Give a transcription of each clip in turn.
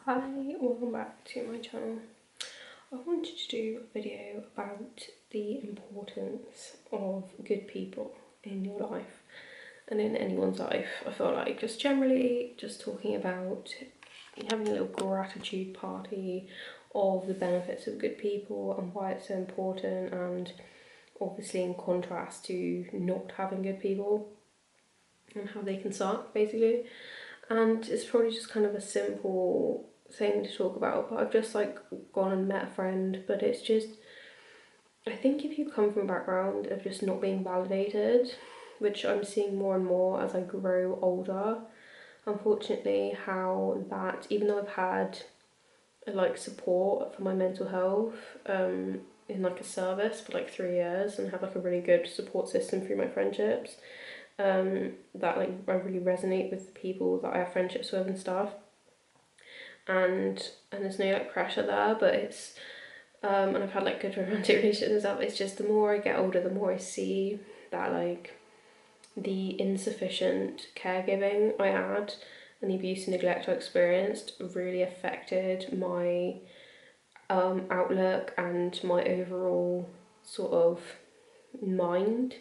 Hi, welcome back to my channel. I wanted to do a video about the importance of good people in your life and in anyone's life. I feel like just generally just talking about having a little gratitude party of the benefits of good people and why it's so important, and obviously in contrast to not having good people and how they can suck basically. And it's probably just kind of a simple thing to talk about, but I've just like gone and met a friend. But it's just, I think if you come from a background of just not being validated, which I'm seeing more and more as I grow older, unfortunately, how that, even though I've had like support for my mental health in like a service for like 3 years and have like a really good support system through my friendships, that like I really resonate with the people that I have friendships with and stuff, and there's no like pressure there, but it's and I've had like good romantic relationships and stuff. It's just the more I get older, the more I see that like the insufficient caregiving I had and the abuse and neglect I experienced really affected my outlook and my overall sort of mind,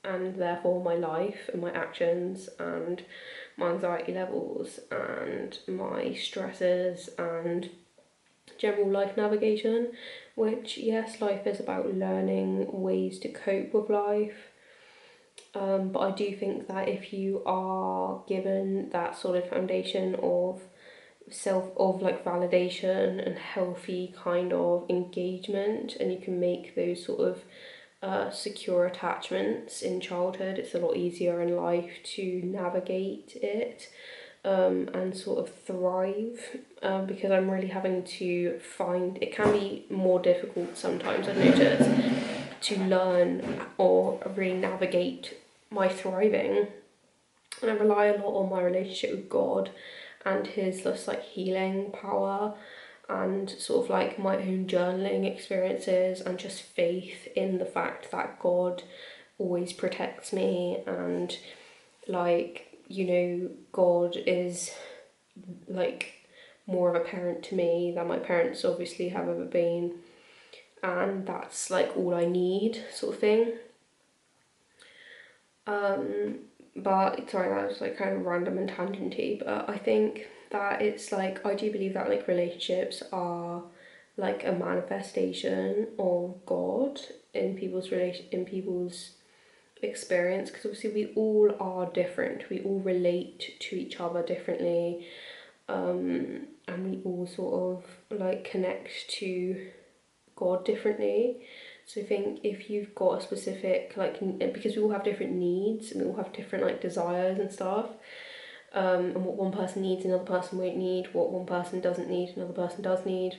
and therefore my life and my actions and my anxiety levels and my stresses and general life navigation. Which, yes, life is about learning ways to cope with life, but I do think that if you are given that solid foundation of like validation and healthy kind of engagement, and you can make those sort of secure attachments in childhood, it's a lot easier in life to navigate it and sort of thrive, because I'm really having to find, it can be more difficult sometimes, I've noticed, to learn or really navigate my thriving, and I rely a lot on my relationship with God and his just like healing power, and sort of like my own journaling experiences and just faith in the fact that God always protects me, and like, you know, God is like more of a parent to me than my parents obviously have ever been, and that's like all I need, sort of thing. But sorry, that was like kind of random and tangenty, but I think that it's like, I do believe that like relationships are like a manifestation of God in people's experience, because obviously we all are different, we all relate to each other differently, and we all sort of like connect to God differently. So I think if you've got a specific like, because we all have different needs and we all have different like desires and stuff, and what one person needs another person won't need, what one person doesn't need another person does need.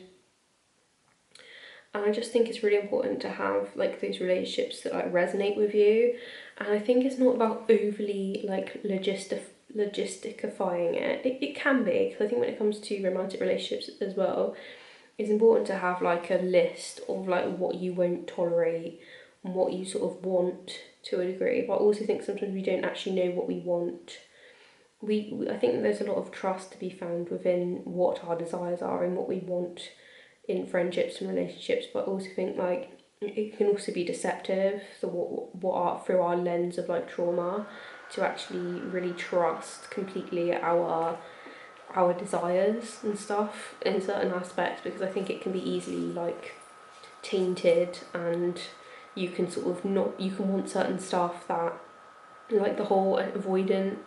And I just think it's really important to have like those relationships that like resonate with you. And I think it's not about overly like logisticifying it. It can be, because I think when it comes to romantic relationships as well, it's important to have like a list of like what you won't tolerate and what you sort of want to a degree. But I also think sometimes we don't actually know what we want. I think there's a lot of trust to be found within what our desires are and what we want in friendships and relationships. But I also think like it can also be deceptive, so what are through our lens of like trauma, to actually really trust completely our desires and stuff in certain aspects, because I think it can be easily like tainted, and you can sort of not, you can want certain stuff that, like the whole avoidant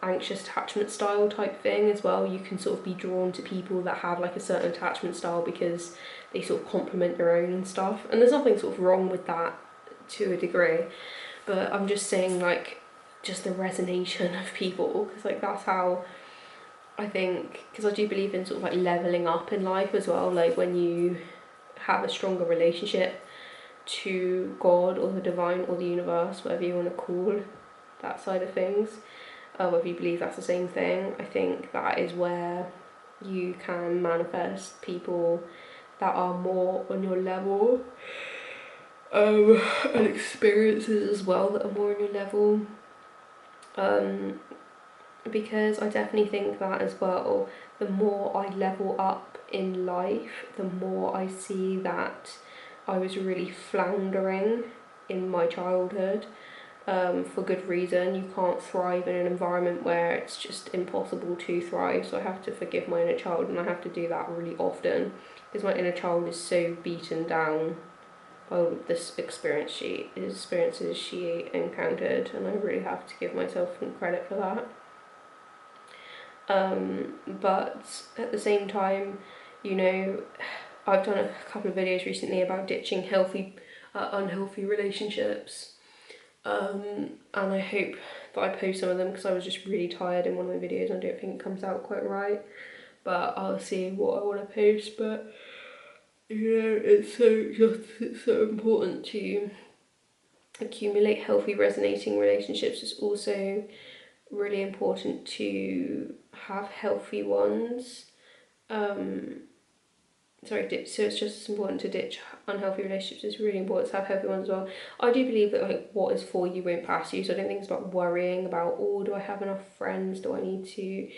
anxious attachment style type thing as well. You can sort of be drawn to people that have like a certain attachment style because they sort of complement your own and stuff, and there's nothing sort of wrong with that to a degree, but I'm just saying like just the resonance of people, because like that's how I think, because I do believe in sort of like leveling up in life as well, like when you have a stronger relationship to God or the divine or the universe, whatever you want to call that side of things, whether you believe that's the same thing, I think that is where you can manifest people that are more on your level, and experiences as well that are more on your level, because I definitely think that as well, the more I level up in life, the more I see that I was really floundering in my childhood, for good reason. You can't thrive in an environment where it's just impossible to thrive, so I have to forgive my inner child, and I have to do that really often because my inner child is so beaten down by all of this experiences she encountered, and I really have to give myself some credit for that. But at the same time, you know, I've done a couple of videos recently about ditching unhealthy relationships, and I hope that I post some of them because I was just really tired in one of my videos and I don't think it comes out quite right, but I'll see what I want to post. But you know, it's so important to accumulate healthy resonating relationships. It's also really important to have healthy ones. So it's just as important to ditch unhealthy relationships. It's really important to have healthy ones as well. I do believe that like what is for you won't pass you, so I don't think it's about worrying about, oh, do I have enough friends, do I need to,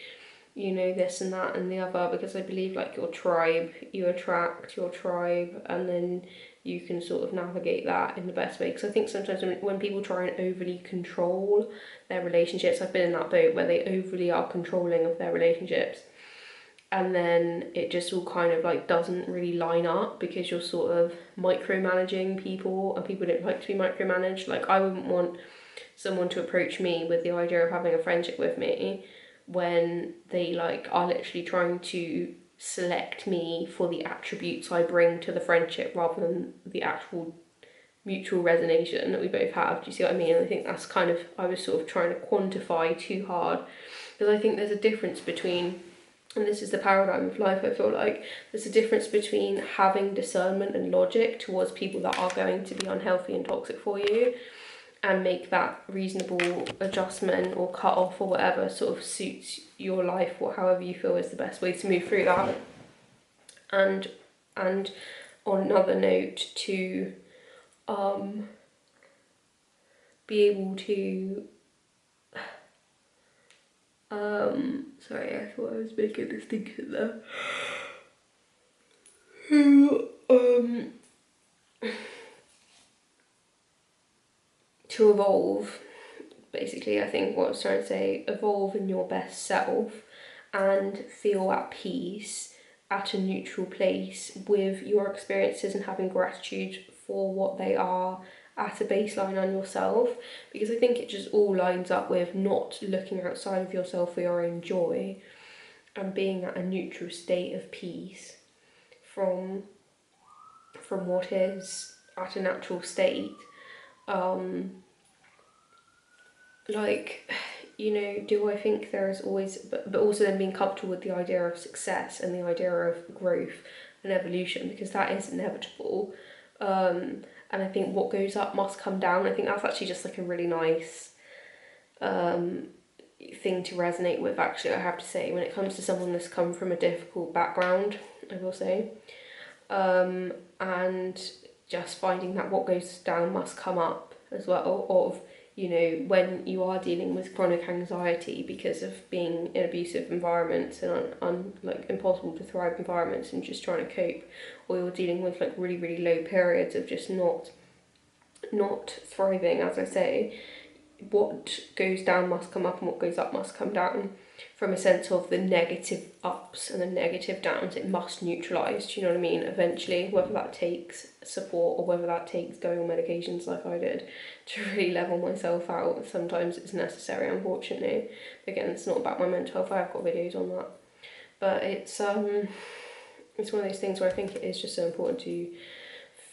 you know, this and that and the other, because I believe like your tribe, you attract your tribe, and then you can sort of navigate that in the best way. Because I think sometimes when people try and overly control their relationships, I've been in that boat where they overly are controlling of their relationships, and then it just all kind of like doesn't really line up because you're sort of micromanaging people, and people don't like to be micromanaged. Like I wouldn't want someone to approach me with the idea of having a friendship with me when they like are literally trying to select me for the attributes I bring to the friendship rather than the actual mutual resonation that we both have. Do you see what I mean? And I think that's kind of, I was sort of trying to quantify too hard, because I think there's a difference between, and this is the paradigm of life, I feel like there's a difference between having discernment and logic towards people that are going to be unhealthy and toxic for you, and make that reasonable adjustment or cut off or whatever sort of suits your life, or however you feel is the best way to move through that. And on another note, to be able to sorry, I thought I was making a distinction there. To evolve, basically, I think what I was trying to say, evolve in your best self and feel at peace at a neutral place with your experiences, and having gratitude for what they are at a baseline on yourself, because I think it just all lines up with not looking outside of yourself for your own joy, and being at a neutral state of peace from what is at a natural state. Like, you know, do I think there is always, but also then being comfortable with the idea of success and the idea of growth and evolution, because that is inevitable. And I think what goes up must come down. I think that's actually just like a really nice thing to resonate with, actually, I have to say, when it comes to someone that's come from a difficult background, I will say. And just finding that what goes down must come up as well, of, you know, when you are dealing with chronic anxiety because of being in abusive environments and like impossible to thrive environments and just trying to cope, or you're dealing with like really, really low periods of just not thriving, as I say, what goes down must come up and what goes up must come down, from a sense of the negative ups and the negative downs. It must neutralise, do you know what I mean, eventually, whether that takes support or whether that takes going on medications like I did to really level myself out. Sometimes it's necessary, unfortunately. Again, it's not about my mental health, I've got videos on that. But it's one of those things where I think it is just so important to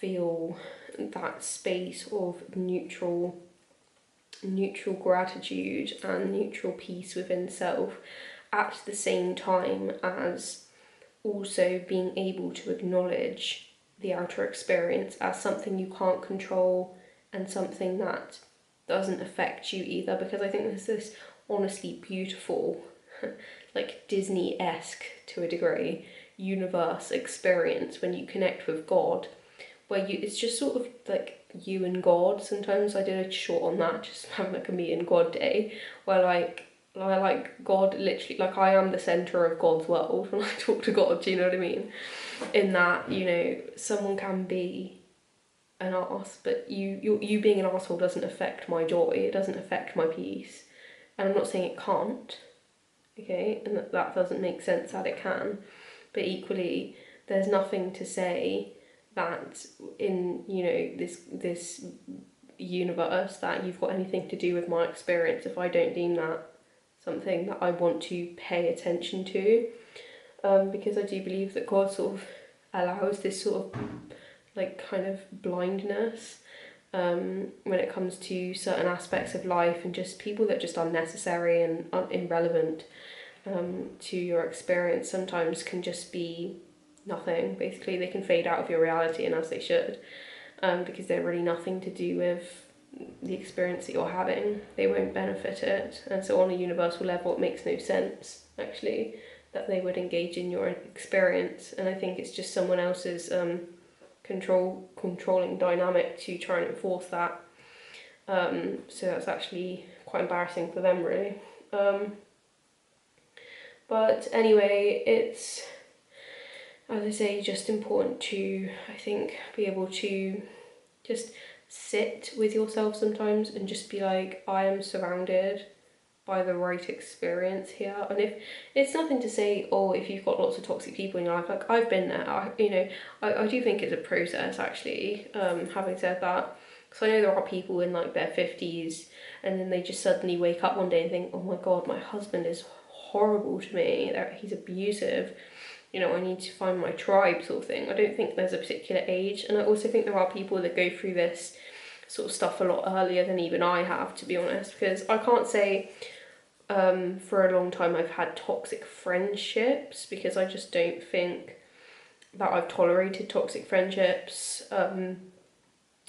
feel that space of neutral gratitude and neutral peace within self, at the same time as also being able to acknowledge the outer experience as something you can't control and something that doesn't affect you either. Because I think there's this honestly beautiful, like Disney-esque to a degree, universe experience when you connect with God, where it's just sort of like you and God. Sometimes I did a short on that, just having like a me and God day, where like like God literally, like I am the centre of God's world when I talk to God, do you know what I mean? In that, you know, someone can be an arse, but you being an arsehole doesn't affect my joy, it doesn't affect my peace. And I'm not saying it can't, okay, and that doesn't make sense that it can, but equally there's nothing to say that in, you know, this universe that you've got anything to do with my experience if I don't deem that something that I want to pay attention to, because I do believe that God sort of allows this sort of like kind of blindness when it comes to certain aspects of life, and just people that are just unnecessary and irrelevant to your experience sometimes can just be nothing. Basically, they can fade out of your reality, and as they should, because they're really nothing to do with the experience that you're having. They won't benefit it, and so on a universal level it makes no sense actually that they would engage in your experience. And I think it's just someone else's controlling dynamic to try and enforce that, so that's actually quite embarrassing for them really. But anyway, it's, as I say, just important to, I think, be able to just sit with yourself sometimes and just be like, I am surrounded by the right experience here. And if it's nothing to say, oh, if you've got lots of toxic people in your life, like I've been there, I do think it's a process actually, having said that, because I know there are people in like their 50s and then they just suddenly wake up one day and think, oh my god, my husband is horrible to me, he's abusive, you know, I need to find my tribe sort of thing. I don't think there's a particular age, and I also think there are people that go through this sort of stuff a lot earlier than even I have, to be honest, because I can't say for a long time I've had toxic friendships, because I just don't think that I've tolerated toxic friendships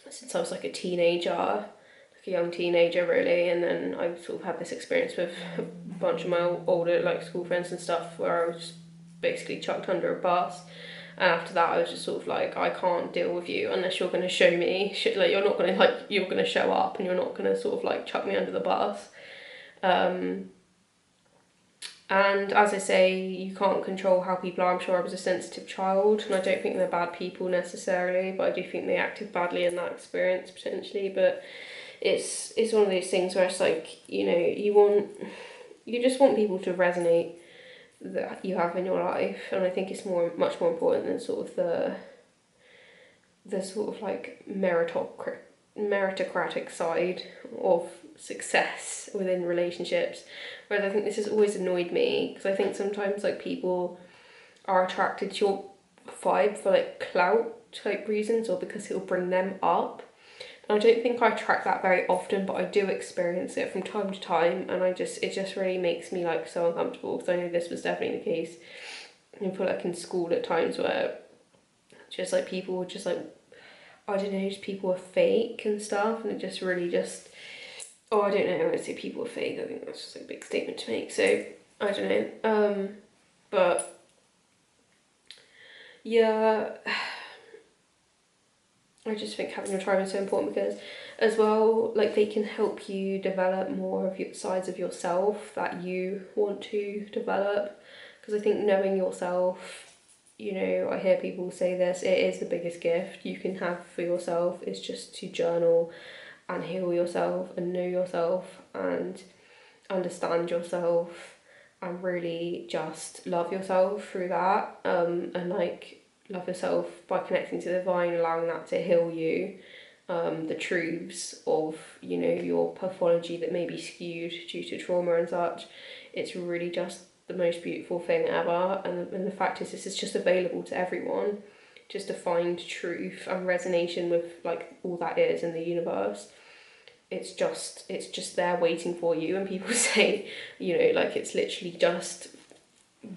since I was like a teenager, like a young teenager really. And then I sort of had this experience with a bunch of my older like school friends and stuff where I was just basically chucked under a bus. And after that I was just sort of like, I can't deal with you unless you're going to show me shit, like you're not going to, like, you're going to show up and you're not going to sort of like chuck me under the bus. And as I say, you can't control how people are. I'm sure I was a sensitive child, and I don't think they're bad people necessarily, but I do think they acted badly in that experience potentially. But it's one of those things where it's like, you know, you just want people to resonate that you have in your life, and I think it's much more important than sort of the sort of like meritocratic side of success within relationships. Whereas I think this has always annoyed me, because I think sometimes like people are attracted to your vibe for like clout type reasons, or because it'll bring them up. And I don't think I attract that very often, but I do experience it from time to time, and it just really makes me like so uncomfortable, because I know this was definitely the case. I feel like in school at times where just like people were just like, I don't know, just people were fake and stuff, and it just really just, oh, I don't know, I would say people are fake, I think that's just like a big statement to make, so I don't know, but yeah, I just think having your tribe is so important, because as well, like, they can help you develop more of your sides of yourself that you want to develop, because I think knowing yourself, you know, I hear people say this, it is the biggest gift you can have for yourself, is just to journal and heal yourself and know yourself and understand yourself and really just love yourself through that, and like love yourself by connecting to the divine, allowing that to heal you, the truths of, you know, your pathology that may be skewed due to trauma and such. It's really just the most beautiful thing ever, and the fact is this is just available to everyone, just to find truth and resonation with like all that is in the universe. It's just there waiting for you, and people say, you know, like it's literally just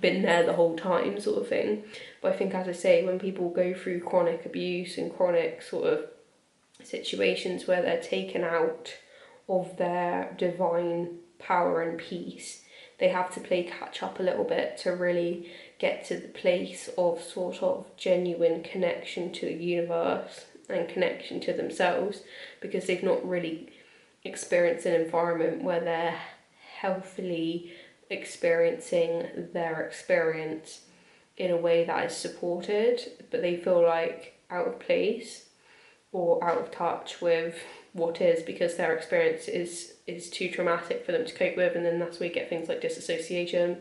been there the whole time sort of thing. But I think, as I say, when people go through chronic abuse and chronic sort of situations where they're taken out of their divine power and peace, they have to play catch up a little bit to really get to the place of sort of genuine connection to the universe and connection to themselves, because they've not really experienced an environment where they're healthily experiencing their experience in a way that is supported, but they feel like out of place or out of touch with what is, because their experience is too traumatic for them to cope with, and then that's where you get things like disassociation.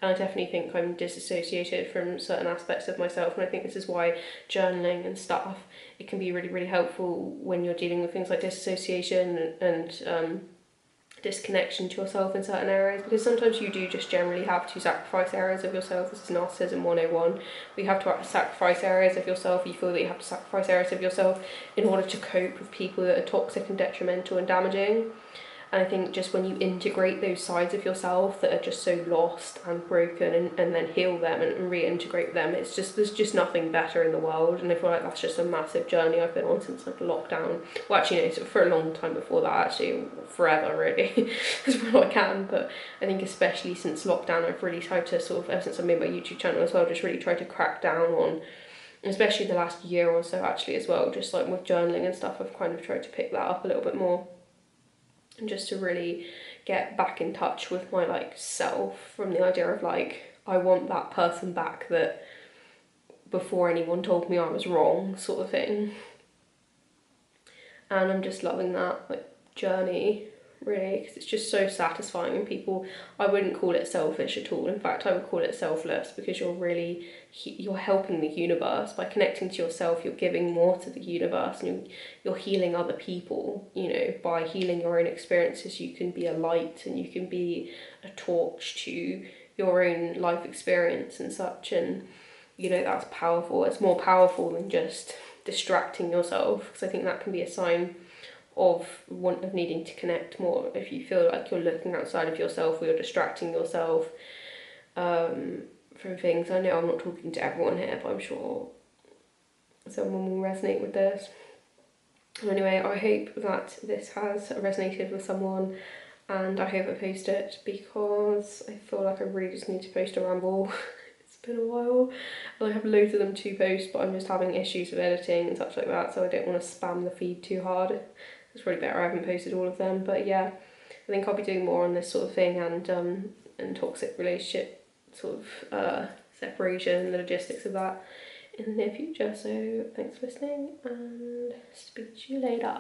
And I definitely think I'm disassociated from certain aspects of myself, and I think this is why journaling and stuff, it can be really, really helpful when you're dealing with things like disassociation and disconnection to yourself in certain areas, because sometimes you do just generally have to sacrifice areas of yourself. This is narcissism 101. We have to sacrifice areas of yourself. You feel that you have to sacrifice areas of yourself in order to cope with people that are toxic and detrimental and damaging. And I think just when you integrate those sides of yourself that are just so lost and broken, and then heal them and reintegrate them, it's just, there's just nothing better in the world. And I feel like that's just a massive journey I've been on since like lockdown. Well, actually, no, for a long time before that, actually, forever really, as well I can. But I think especially since lockdown, I've really tried to sort of, ever since I made my YouTube channel as well, just really tried to crack down on, especially the last year or so actually as well, just like with journaling and stuff, I've kind of tried to pick that up a little bit more. And just to really get back in touch with my like self, from the idea of like, I want that person back that before anyone told me I was wrong, sort of thing. And I'm just loving that like journey really, because it's just so satisfying. And people, I wouldn't call it selfish at all. In fact, I would call it selfless, because you're helping the universe by connecting to yourself. You're giving more to the universe, and you're healing other people. You know, by healing your own experiences, you can be a light and you can be a torch to your own life experience and such. And you know, that's powerful. It's more powerful than just distracting yourself, because I think that can be a sign of needing to connect more. If you feel like you're looking outside of yourself, or you're distracting yourself from things. I know I'm not talking to everyone here, but I'm sure someone will resonate with this. Anyway, I hope that this has resonated with someone, and I hope I post it, because I feel like I really just need to post a ramble. It's been a while, and I have loads of them to post, but I'm just having issues with editing and such like that, so I don't want to spam the feed too hard. It's probably better I haven't posted all of them. But yeah, I think I'll be doing more on this sort of thing, and toxic relationship sort of separation, the logistics of that in the near future. So thanks for listening, and speak to you later.